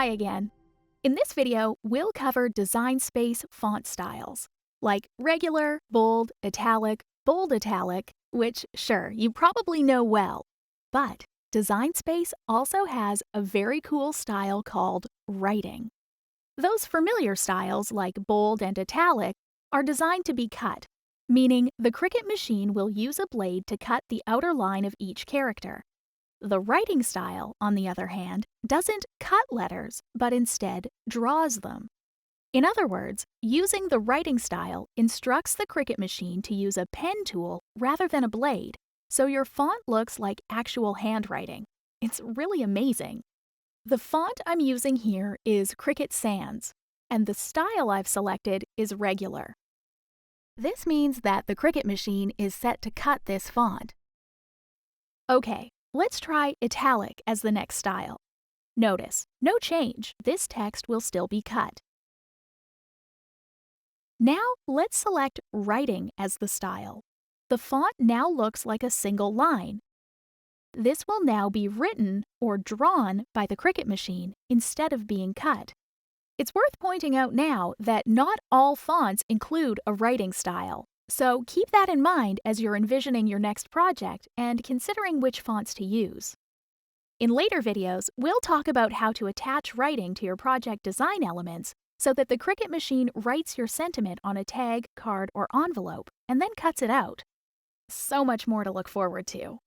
Hi again. In this video, we'll cover design space font styles, like regular, bold, italic, which, sure, you probably know well. But design space also has a very cool style called writing. Those familiar styles, like bold and italic, are designed to be cut, meaning the Cricut machine will use a blade to cut the outer line of each character. The writing style, on the other hand, doesn't cut letters, but instead draws them. In other words, using the writing style instructs the Cricut machine to use a pen tool rather than a blade, so your font looks like actual handwriting. It's really amazing. The font I'm using here is Cricut Sans, and the style I've selected is regular. This means that the Cricut machine is set to cut this font. Okay. Let's try italic as the next style. Notice, no change, this text will still be cut. Now let's select writing as the style. The font now looks like a single line. This will now be written or drawn by the Cricut machine instead of being cut. It's worth pointing out now that not all fonts include a writing style. So keep that in mind as you're envisioning your next project and considering which fonts to use. In later videos, we'll talk about how to attach writing to your project design elements so that the Cricut machine writes your sentiment on a tag, card, or envelope, and then cuts it out. So much more to look forward to.